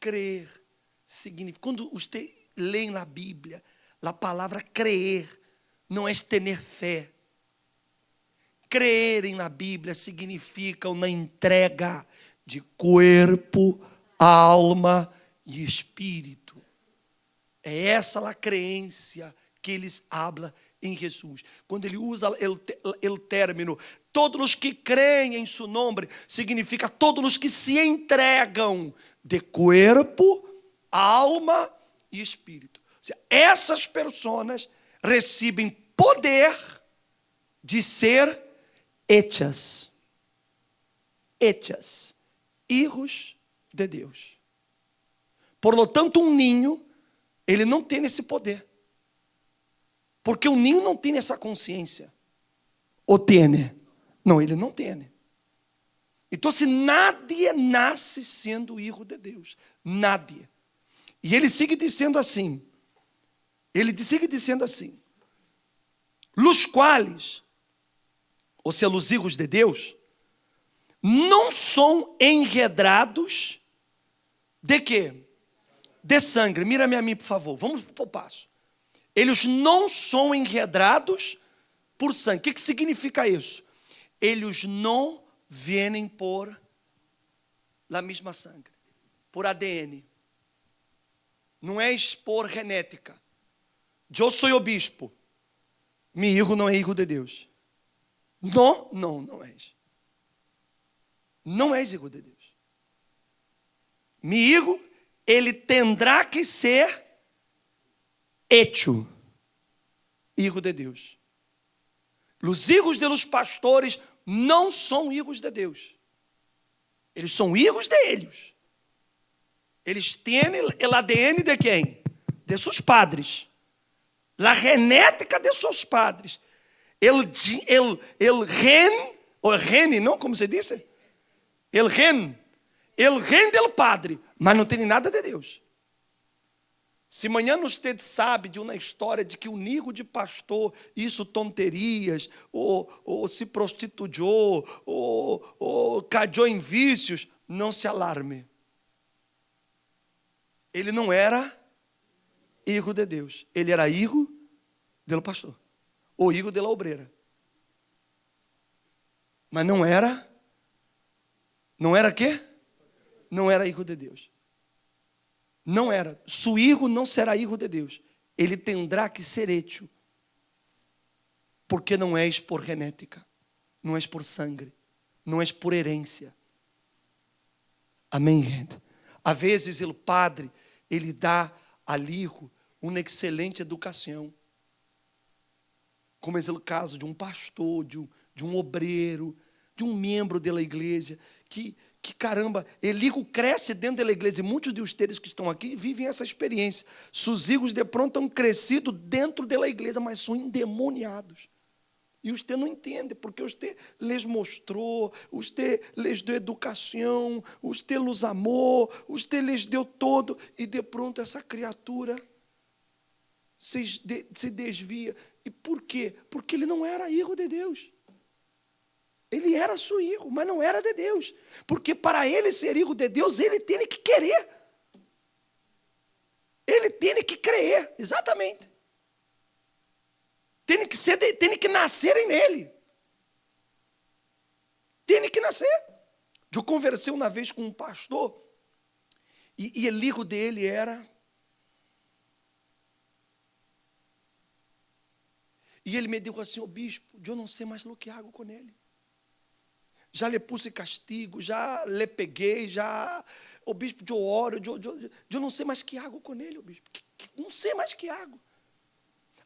crer significa, quando você lê na Bíblia, a palavra crer não é ter fé. Crer na Bíblia significa uma entrega de corpo, alma e espírito. É essa a crença que eles falam em Jesus. Quando ele usa o término, todos os que creem em seu nome, significa todos os que se entregam de corpo, alma e espírito. Ou seja, essas pessoas recebem poder de ser hechas, hijos de Deus. Por lo tanto, um ninho, ele não tem esse poder. Porque o ninho não tem essa consciência. Ou tem? Não, ele não tem. Então, se nadie nasce sendo filho de Deus. Nadie. E ele sigue dizendo assim. Los quais, ou seja, os filhos de Deus, não são enredados de quê? De sangue. Mira-me a mim, por favor. Vamos para o passo. Eles não são enredados por sangue. O que significa isso? Eles não vêm por la mesma sangue, por ADN. Não é por genética. Eu sou o bispo. Meu filho não é filho de Deus. Não és. Não és filho de Deus. Meu filho, ele terá que ser hecho filho de Deus. Os filhos de los pastores não são filhos de Deus. Eles são filhos de eles. Eles têm o ADN de quem? De seus padres. A genética de seus padres. El gen, não, como se diz? El gen del padre, mas não tem nada de Deus. Se amanhã você sabe de uma história de que um hijo de pastor hizo tonterias, ou se prostituiu, ou caiu em vícios, não se alarme. Ele não era hijo de Deus. Ele era hijo do pastor, ou hijo da obreira. Mas não era quê? Não era hijo de Deus. Não era. Su hijo não será hijo de Deus. Ele terá que ser hecho. Porque não és por genética. Não és por sangue. Não és por herência. Amém, gente? Às vezes o padre, ele dá ao hijo uma excelente educação. Como é o caso de um pastor, de um obreiro, de um membro da igreja, que caramba, Eligo cresce dentro da igreja, e muitos de vocês que estão aqui vivem essa experiência. Seus filhos de pronto estão crescidos dentro da igreja, mas são endemoniados. E você não entende, porque você lhes mostrou, você lhes deu educação, você os amou, você lhes deu todo, e de pronto essa criatura se desvia. E por quê? Porque ele não era filho de Deus. Ele era seu filho, mas não era de Deus. Porque para ele ser filho de Deus, ele tem que querer. Ele tem que crer, exatamente. Tem que nascer nele. Tem que nascer. Eu conversei uma vez com um pastor, e o filho dele era... E ele me disse assim: "Ô bispo, eu não sei mais o que hago com ele. Já lhe puse castigo, já lhe peguei, o bispo, eu oro, eu não sei mais o que hago com ele, o bispo, não sei mais o que hago."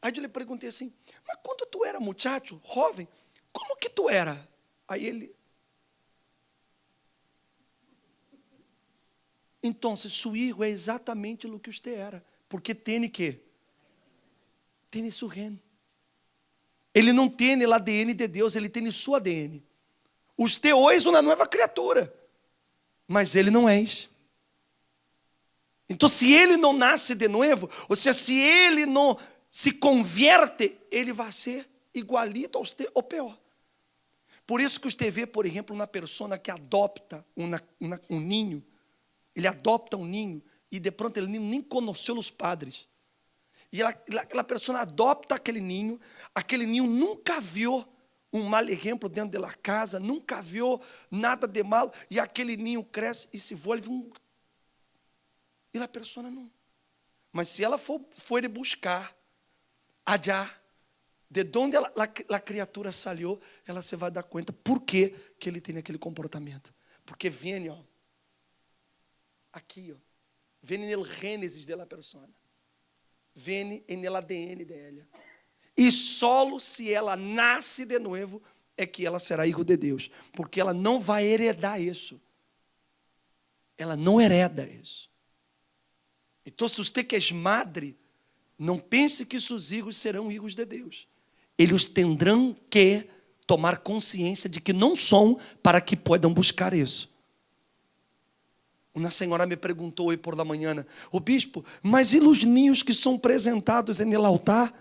Aí eu lhe perguntei assim: "Mas quando tu era muchacho, jovem, como que tu era?" Aí ele... Então, seu filho é exatamente o que você era, porque tem que? Tem seu gen. Ele não tem o ADN de Deus, ele tem seu ADN. Você hoje é uma nova criatura, mas ele não é. Então, se ele não nasce de novo, ou seja, se ele não se converte, ele vai ser igualito a você ou pior. Por isso que você vê, por exemplo, uma pessoa que adopta um ninho, ele adopta um ninho e de pronto ele nem conheceu os padres. E aquela pessoa adopta aquele ninho nunca viu um mal exemplo dentro da casa, nunca viu nada de mal, e aquele ninho cresce e se volve e a pessoa não. Mas se ela for buscar allá, de onde a criatura saiu, ela se vai dar conta por que ele tem aquele comportamento. Porque vem, aqui, vem no gênesis da pessoa, vem no ADN dela. E só se ela nasce de novo é que ela será filho de Deus, porque ela não vai heredar isso. Ela não hereda isso. Então, se você que é madre, não pense que seus filhos serão filhos de Deus. Eles terão que tomar consciência de que não são para que possam buscar isso. Uma senhora me perguntou hoje por la manhã: "O bispo, mas e os ninhos que são apresentados no altar?"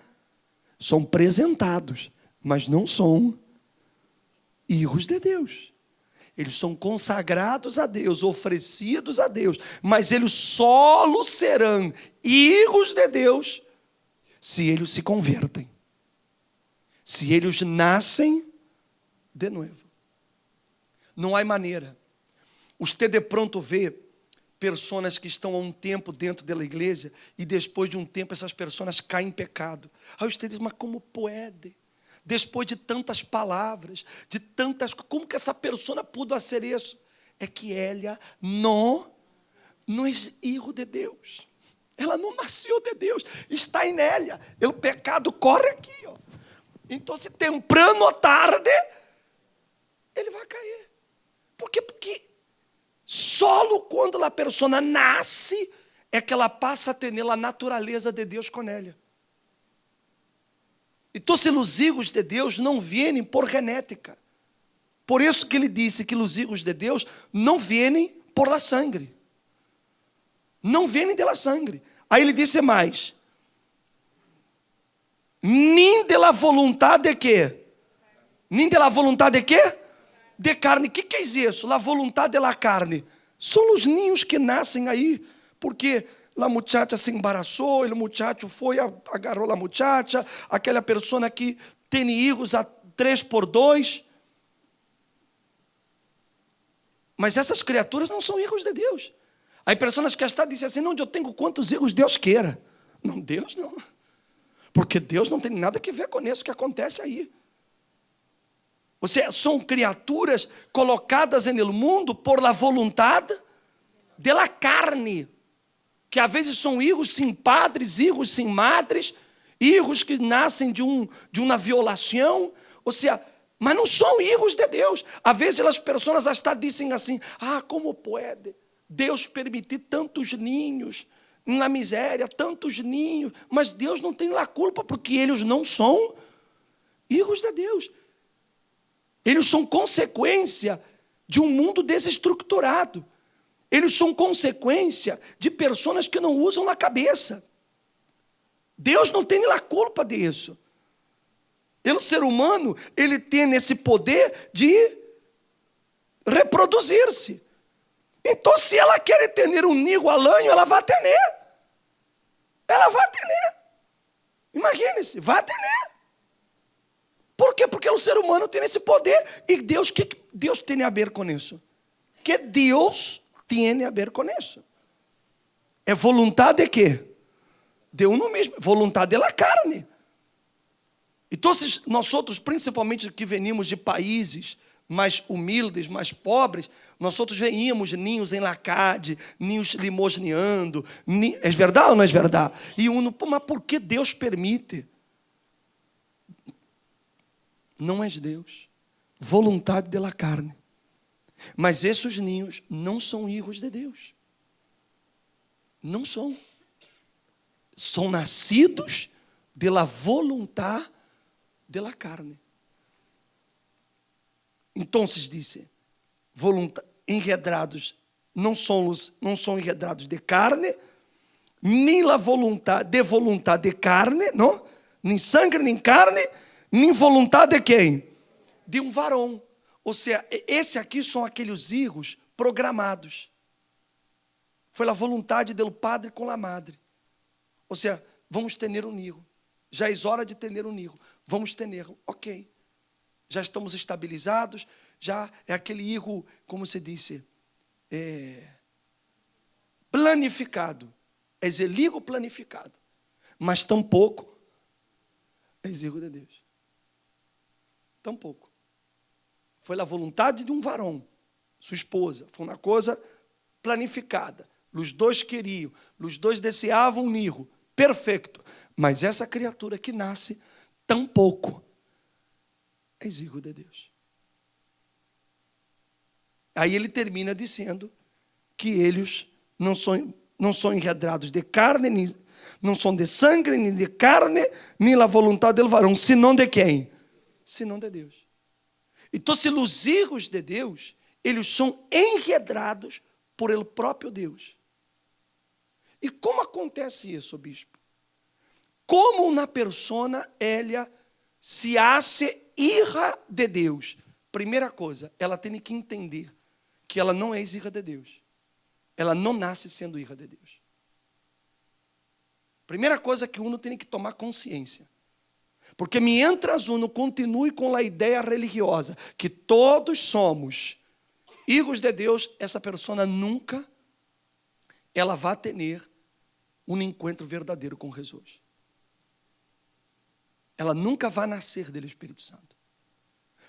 São apresentados, mas não são filhos de Deus. Eles são consagrados a Deus, oferecidos a Deus, mas eles só serão filhos de Deus se eles se convertem, se eles nascem de novo. Não há maneira. Você de pronto vê pessoas que estão há um tempo dentro da igreja e depois de um tempo essas pessoas caem em pecado. Aí você diz: "Mas como pode? Depois de tantas palavras, de tantas... Como que essa pessoa pôde fazer isso?" É que ela não é filho de Deus. Ela não nasceu de Deus. Está em ela. O pecado corre aqui. Então, se temprano ou tarde, ele vai cair. Por quê? Porque só quando a pessoa nasce é que ela passa a ter a natureza de Deus com ela. Então, se os filhos de Deus não vêm por genética. Por isso que ele disse que os filhos de Deus não vêm por la sangue. Não vêm de la sangue. Aí ele disse mais: nem de la vontade de quê? Nem de la vontade de quê? De carne. O que é isso? La vontade de la carne. São os ninhos que nascem aí, porque a muchacha se embaraçou, o muchacho foi, agarrou a muchacha, aquela pessoa que tem filhos a 3x2. Mas essas criaturas não são filhos de Deus. Há pessoas que estão dizendo assim: "Não, eu tenho quantos filhos Deus queira." Não, Deus não. Porque Deus não tem nada a ver com isso que acontece aí. Ou seja, são criaturas colocadas no mundo por la vontade de la carne. Que às vezes são filhos sem padres, filhos sem madres, filhos que nascem de uma violação, ou seja, mas não são filhos de Deus. Às vezes as pessoas até dizem assim: "Ah, como pode Deus permitir tantos ninhos na miséria, tantos ninhos?" Mas Deus não tem a culpa, porque eles não são filhos de Deus. Eles são consequência de um mundo desestruturado. Eles são consequência de pessoas que não usam a cabeça. Deus não tem a culpa disso. O ser humano, ele tem esse poder de reproduzir-se. Então, se ela quer ter um ninho al año, ela vai ter. Ela vai ter. Imagine-se, vai ter. Por quê? Porque o ser humano tem esse poder. E Deus, que Deus tem a ver com isso? Que Deus tem a ver com isso? É vontade de quê? De uno mesmo, vontade da carne. Então, nós outros, principalmente que venimos de países mais humildes, mais pobres, nós outros veíamos ninhos em lacade, ninhos limosneando. É verdade ou não é verdade? E uno, mas por que Deus permite? Não é Deus. Vontade da carne. Mas esses ninhos não são filhos de Deus. Não são. São nascidos da vontade da carne. Então, disse, enredados, não são enredados de carne, nem la vontade de carne, não? Nem sangue, nem carne, nem vontade de quem? De um varão. Ou seja, esse aqui são aqueles filhos programados. Foi a vontade do Padre com a Madre. Ou seja, vamos ter um hijo. Já é hora de ter um hijo. Vamos ter. Ok. Já estamos estabilizados. Já é aquele hijo, como se disse, planificado. É o hijo planificado. Mas tampouco é hijo de Deus. Tampouco. Foi a vontade de um varão, sua esposa. Foi uma coisa planificada. Os dois queriam, os dois desejavam um hijo. Perfeito. Mas essa criatura que nasce, tampouco é hijo de Deus. Aí ele termina dizendo que eles não são enredados de carne, não são de sangue, nem de carne, nem a vontade do varão, senão de quem? Senão de Deus. Então, se os hijos de Deus, eles são enredados por ele próprio Deus. E como acontece isso, bispo? Como uma persona, ela se hace hija de Deus? Primeira coisa, ela tem que entender que ela não é hija de Deus. Ela não nasce sendo hija de Deus. Primeira coisa que uno tem que tomar consciência. Porque mientras uno continue com a ideia religiosa que todos somos hijos de Deus, essa pessoa nunca ela vai ter um encontro verdadeiro com Jesus. Ela nunca vai nascer do Espírito Santo.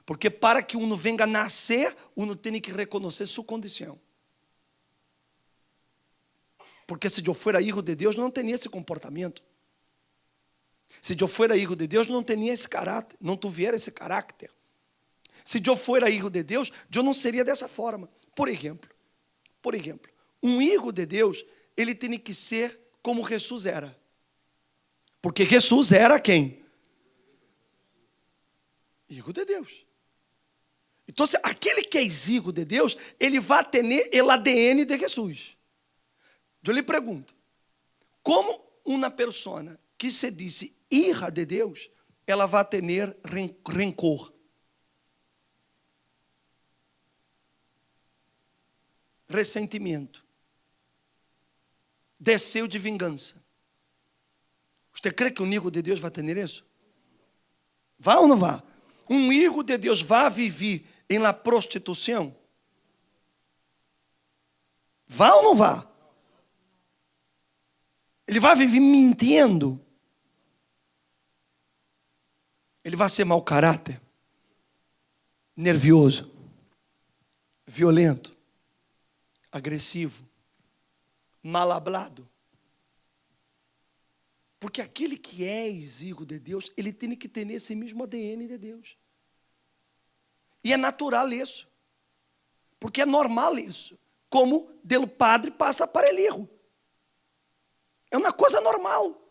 Porque para que uno venga a nascer, uno tem que reconhecer sua condição. Porque se eu fora hijo de Deus, não teria esse comportamento. Se eu fora hijo de Deus, não teria esse caráter, não tuviera esse caráter. Se eu fora hijo de Deus, eu não seria dessa forma. Por exemplo, um hijo de Deus, ele tem que ser como Jesus era. Porque Jesus era quem? Hijo de Deus. Então, aquele que é hijo de Deus, ele vai ter o ADN de Jesus. Eu lhe pergunto, como uma pessoa que se disse hija de Deus, ela vai ter rancor, ressentimento, desejo de vingança? Você crê que um hijo de Deus vai ter isso? Vai ou não vai? Um hijo de Deus vai viver em la prostituição? Vai ou não vai? Ele vai viver mentindo? Ele vai ser mau caráter, nervioso, violento, agressivo, mal hablado. Porque aquele que é hijo de Deus, ele tem que ter esse mesmo ADN de Deus. E é natural isso. Porque é normal isso. Como do padre passa para o hijo. É uma coisa normal.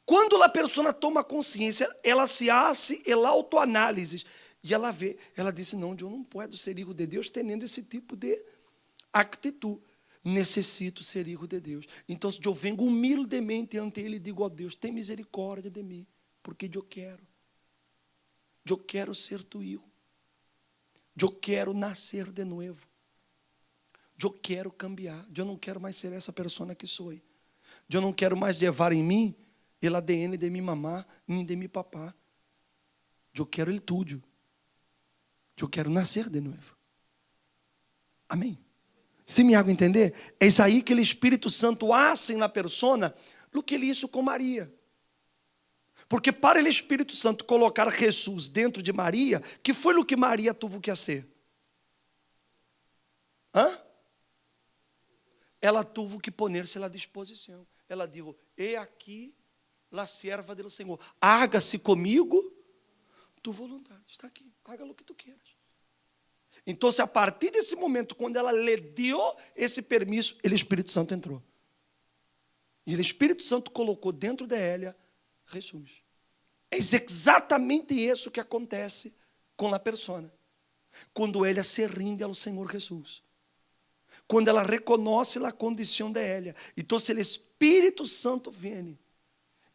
Quando a pessoa toma consciência, ela se hace, ela autoanálise. E ela vê, ela diz, não, eu não posso ser hijo de Deus tendo esse tipo de atitude. Necessito ser hijo de Deus. Então, eu venho humildemente ante Ele e digo, ó Deus, tem misericórdia de mim, porque eu quero ser tu hijo. Eu quero nascer de novo. Eu quero cambiar. Eu não quero mais ser essa pessoa que sou. Eu não quero mais levar em mim o ADN de minha mamá, nem de meu papá. Eu quero ele tudo. Eu quero nascer de novo. Amém? Se me hago entender, é isso aí que o Espírito Santo hace na persona, o que ele hizo com Maria. Porque para o Espírito Santo colocar Jesus dentro de Maria, que foi o que Maria teve que fazer? Ela teve que poner-se à disposição. Ela disse, e aqui a serva do Senhor, haga-se comigo tu vontade. Está aqui, haga o que tu queiras. Então, a partir desse momento, quando ela lhe deu esse permisso, o Espírito Santo entrou. E o Espírito Santo colocou dentro de ela Jesus. É exatamente isso que acontece com a pessoa. Quando ela se rinde ao Senhor Jesus. Quando ela reconhece a condição de ela. Então, o Espírito Santo vem.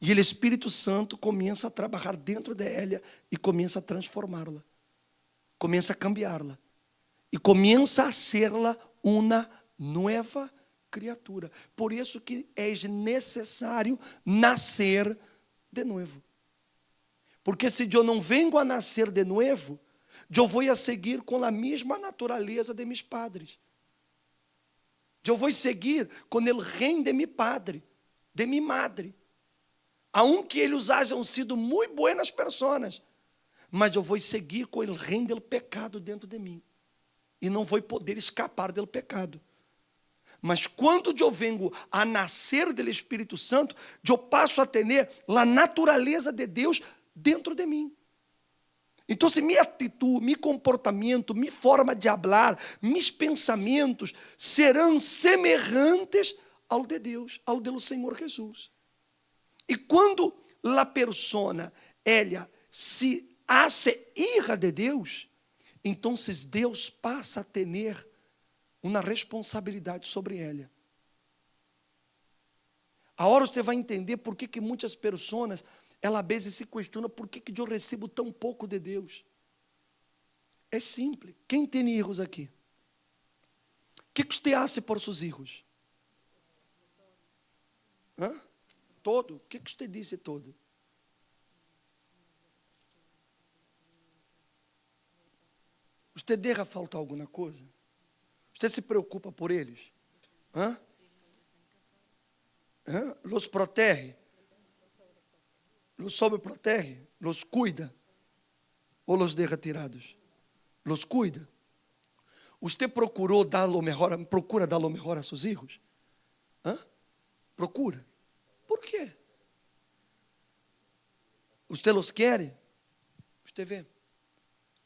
E o Espírito Santo começa a trabalhar dentro de ela e começa a transformá-la. Começa a cambiá-la. E começa a ser-la uma nueva criatura. Por isso que é necessário nascer de novo. Porque se eu não vengo a nascer de novo, eu vou a seguir com a mesma natureza de meus padres. Eu vou seguir com o reino de meu padre, de minha madre. Aunque eles hajam sido muito buenas pessoas, mas eu vou seguir com o reino do pecado dentro de mim. E não vou poder escapar do pecado. Mas quando eu vengo a nascer do Espírito Santo, eu passo a ter a natureza de Deus dentro de mim. Então, se minha atitude, meu comportamento, minha forma de falar, meus pensamentos serão semelhantes ao de Deus, ao do Senhor Jesus. E quando a persona, ela se hace hija de Deus, então Deus passa a ter uma responsabilidade sobre ela. Agora você vai entender por que muitas pessoas, às vezes se questionam por que eu recebo tão pouco de Deus. É simples. Quem tem filhos aqui? O que você faz por seus filhos? Todo? O que você disse todo? Você deixa faltar alguma coisa? Você se preocupa por eles? Los protege? Los sobreprotege? Los cuida? Ou los deixa tirados? Los cuida? Você procura dar o melhor a seus filhos? Procura. Por quê? Você los quer? Você vê.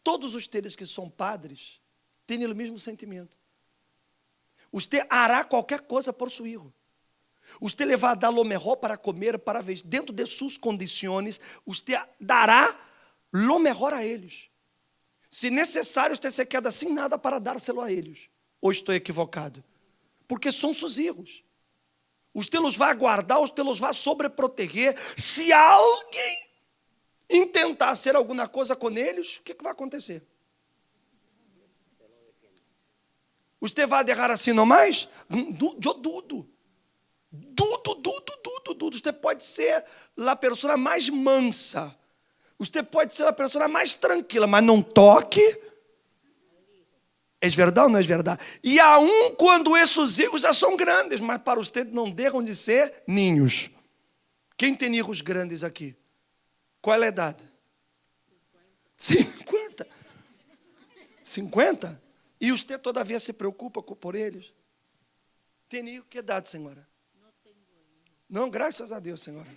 Todos vocês que são padres têm o mesmo sentimento. Você hará qualquer coisa por seu filho. Você lhe vai dar o melhor para comer, para ver. Dentro de suas condições, você dará o melhor a eles. Se necessário, você se queda sem nada para dar-se-lo a eles. Ou estou equivocado? Porque são seus filhos. Você os vai guardar, você os vai sobreproteger. Se alguém intentar fazer alguma coisa com eles, o que vai acontecer? Você vai deixar assim nomás? Eu dudo. Dudo. Você pode ser a pessoa mais mansa. Você pode ser a pessoa mais tranquila, mas não toque. É verdade ou não é verdade? E aun quando esses filhos já são grandes, mas para você não deixam de ser ninhos. Quem tem filhos grandes aqui? Qual é a idade? 50. 50? E você todavia se preocupa por eles? Tem filho? Que idade, senhora? Não tenho. Não, graças a Deus, senhora.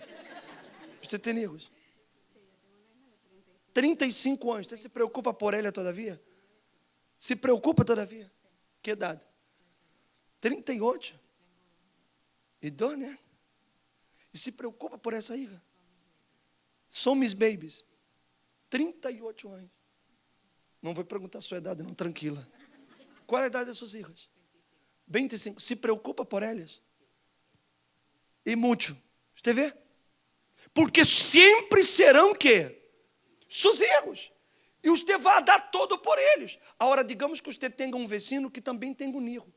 Você tem filhos? 35 anos. Você se preocupa por ela todavia? Se preocupa todavia? Que idade? 38. Idônea. E se preocupa por essa hija? São meus babies. 38 anos. Não vou perguntar a sua idade, não, tranquila. Qual é a idade das suas filhas? 25. Se preocupa por elas? E muito. Você vê? Porque sempre serão que? Seus erros. E você vai dar todo por eles. Agora, digamos que você tenha um vecino que também tem um erro.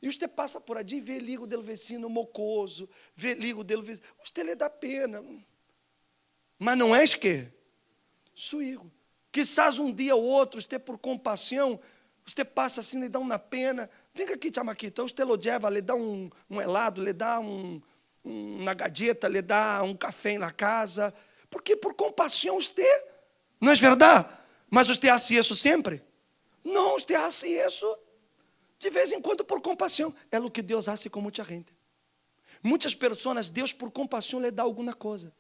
E você passa por ali e vê ligo do vecino mocoso, vê ligo do vecino. Você lhe dá pena. Mas não és que? Seu erro. Quizás um dia ou outro, você por compaixão, você passa assim, lhe dá uma pena. Vem aqui, chamaquita. Você lo leva, lhe dá um helado, lhe dá uma gadgeta, lhe dá um café na casa. Porque por compaixão você... Não é verdade? Mas você faz isso sempre? Não, você faz isso de vez em quando por compaixão. É o que Deus faz com muita gente. Muitas pessoas, Deus por compaixão lhe dá alguma coisa.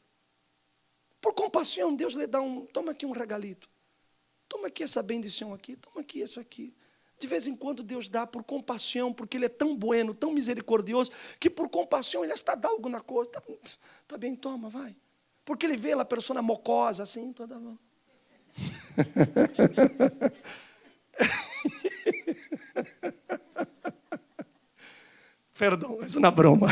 Por compaixão, Deus lhe dá toma aqui um regalito. Toma aqui essa bendição aqui, toma aqui isso aqui. De vez em quando Deus dá por compaixão, porque Ele é tão bueno, tão misericordioso, que por compaixão Ele está dando alguma coisa. Tá bem, toma, vai. Porque Ele vê a pessoa mocosa assim, toda... Perdão, é uma broma.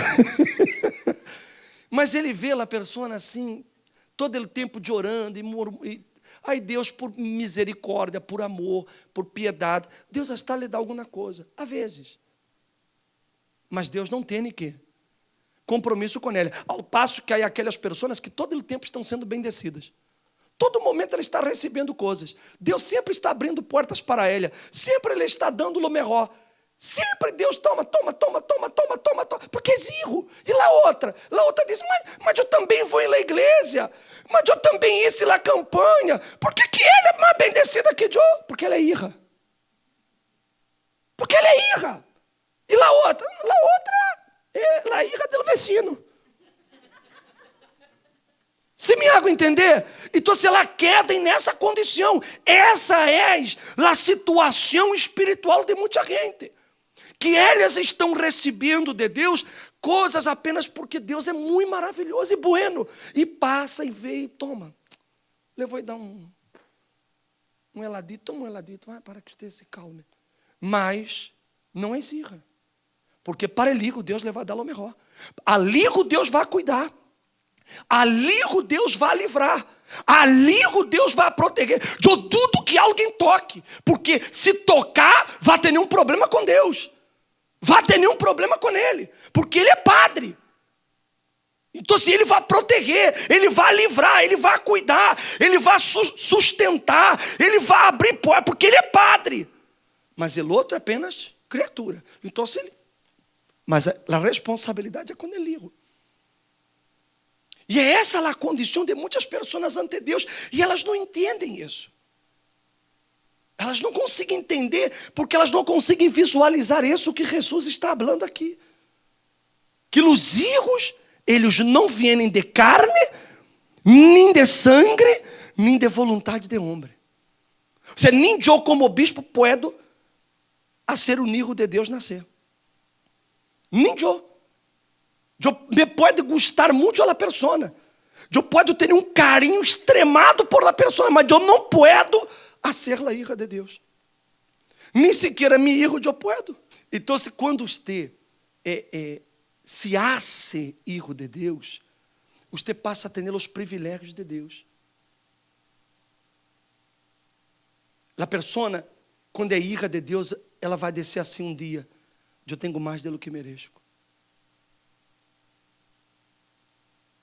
Mas ele vê a pessoa assim, todo o tempo orando e ai Deus, por misericórdia, por amor, por piedade, Deus está lhe dá alguma coisa, às vezes. Mas Deus não tem que compromisso com ela. Ao passo que há aquelas pessoas que todo o tempo estão sendo bendecidas. Todo momento ela está recebendo coisas. Deus sempre está abrindo portas para ela. Sempre Ele está dando o melhor. Sempre Deus toma. Porque é zirro. E lá outra diz, mas eu também vou ir na igreja. Mas eu também isso na campanha. Por que ela é mais bendecida que eu? Porque ela é irra. Porque ela é irra. E lá outra é a irra do vecino. Se me hago entender? Então, se ela queda nessa condição, essa é a situação espiritual de muita gente. Que elas estão recebendo de Deus coisas apenas porque Deus é muito maravilhoso e bueno. E passa e vê e toma. Eu vou dar um heladito, para que você se calme. Mas não exija. Porque para Eligo, Deus vai dar o melhor. Aligo, Deus vai cuidar. Aligo, Deus vai livrar. Aligo, Deus vai proteger. Eu dudo que alguém toque. Porque se tocar, vai ter nenhum problema com Deus. Vai ter nenhum problema com Ele. Porque Ele é Padre. Então, se Ele vai proteger, Ele vai livrar, Ele vai cuidar, Ele vai sustentar, Ele vai abrir porta, porque Ele é Padre. Mas ele outro é apenas criatura. Então, se Ele... Mas a responsabilidade é com Ele. E é essa a condição de muitas pessoas ante Deus. E elas não entendem isso. Elas não conseguem entender, porque elas não conseguem visualizar isso que Jesus está falando aqui. Que os hijos, eles não vêm de carne, nem de sangue, nem de vontade de homem. Ou seja, nem eu como bispo puedo a ser o hijo de Deus nascer. Nem eu. Me pode gostar muito da pessoa. Eu posso ter um carinho extremado por la pessoa, mas eu não posso ser a hija de Deus. Nem sequer mi hijo eu posso. Então, quando você se hace hijo de Deus, você passa a ter os privilégios de Deus. A pessoa, quando é hija de Deus, ela vai descer assim um dia: eu tenho mais do que mereço.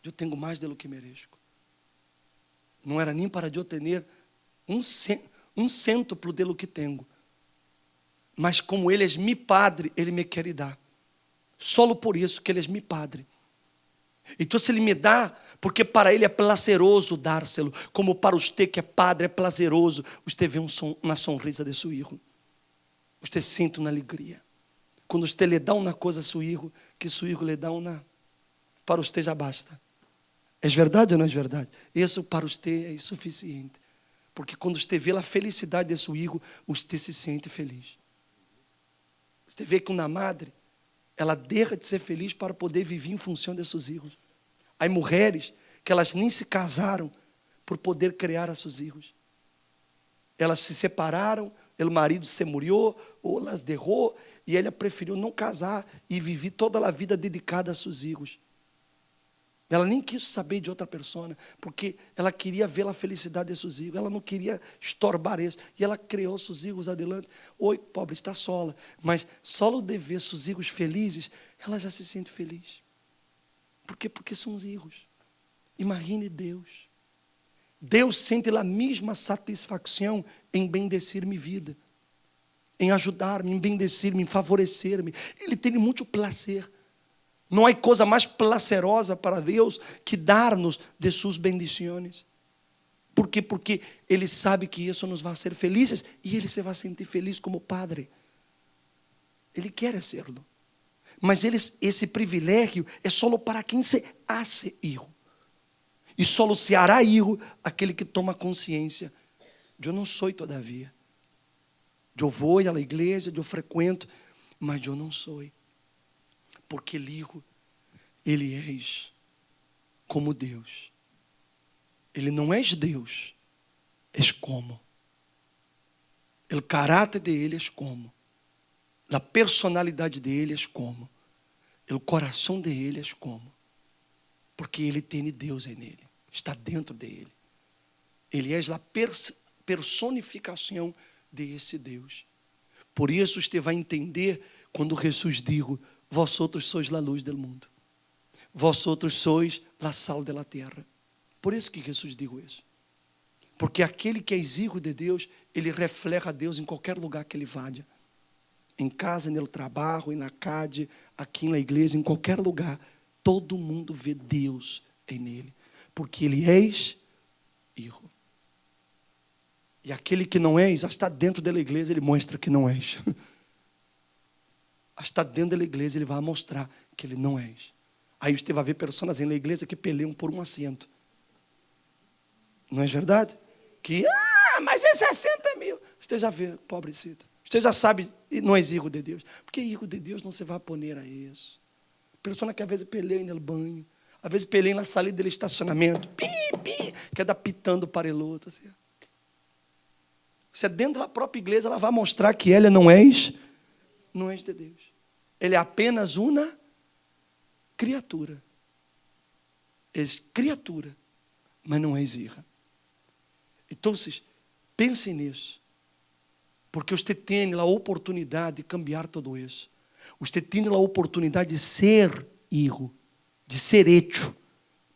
Eu tenho mais do que mereço. Não era nem para eu ter um cêntuplo do que tenho. Mas como Ele é meu Padre, Ele me quer dar. Só por isso que Ele é meu Padre. Então, se Ele me dá, porque para Ele é prazeroso dar-se-lo, como para você que é Padre é prazeroso, você vê uma sonrisa de seu filho. Você sente uma alegria. Quando você lhe dá uma coisa a seu filho, que seu filho lhe dá uma, para você já basta. É verdade ou não é verdade? Isso para você é suficiente. Porque quando você vê a felicidade de seu filho, você se sente feliz. Você vê que uma madre, ela deixa de ser feliz para poder viver em função de seus filhos. Há mulheres que elas nem se casaram por poder criar a seus filhos. Elas se separaram, o marido se morreu, ou elas derrou, e ela preferiu não casar e viver toda a vida dedicada a seus filhos. Ela nem quis saber de outra pessoa, porque ela queria ver a felicidade de seus filhos. Ela não queria estorbar isso. E ela criou seus filhos adelante. Oi, pobre, está sola. Mas só de ver seus filhos felizes, ela já se sente feliz. Por quê? Porque são os filhos. Imagine Deus. Deus sente a mesma satisfação em bendecir minha vida, em ajudar-me, em bendecir-me, em favorecer-me. Ele tem muito prazer. Não há coisa mais prazerosa para Deus que dar-nos de suas bendições. Por quê? Porque Ele sabe que isso nos vai fazer felizes e Ele se vai sentir feliz como Padre. Ele quer serlo. Mas esse privilégio é só para quem se hace hijo. E só se hará hijo aquele que toma consciência. Eu não sou todavia. Eu vou à igreja, eu frequento, mas eu não sou. Porque hijo, ele é como Deus. Ele não é Deus, é como. O caráter dele é como. A personalidade dele é como. O coração dele é como. Porque ele tem Deus nele, está dentro dele. Ele é a personificação desse Deus. Por isso você vai entender Quando Jesus dijo, vosotros sois la luz del mundo. Vosotros sois la sal de la terra. Por isso que Jesus dijo isso. Porque aquele que é hijo de Deus, ele reflete a Deus em qualquer lugar que ele vá. Em casa, no trabalho, na calle, aqui na igreja, em qualquer lugar. Todo mundo vê Deus em ele. Porque ele é hijo. E aquele que não é, já está dentro da igreja, ele mostra que não é. Está dentro da igreja, ele vai mostrar que ele não é. Aí você vai ver pessoas na igreja que peleiam por um assento. Não é verdade? Que, mas é 60 mil. Você já vê, pobrecito. Você já sabe, não é hijo de Deus. Porque hijo de Deus não se vai poner a isso. Pessoa que às vezes peleia no banho, às vezes peleia na saída do estacionamento, que anda pitando para o outro. Assim. Você dentro da própria igreja, ela vai mostrar que ela não é de Deus. Ele é apenas uma criatura. É criatura, mas não é hija. Então, pensem nisso. Porque você tem a oportunidade de cambiar tudo isso. Você tem a oportunidade de ser hijo, de ser hecho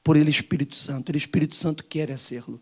por ele Espírito Santo. O Espírito Santo quer serlo.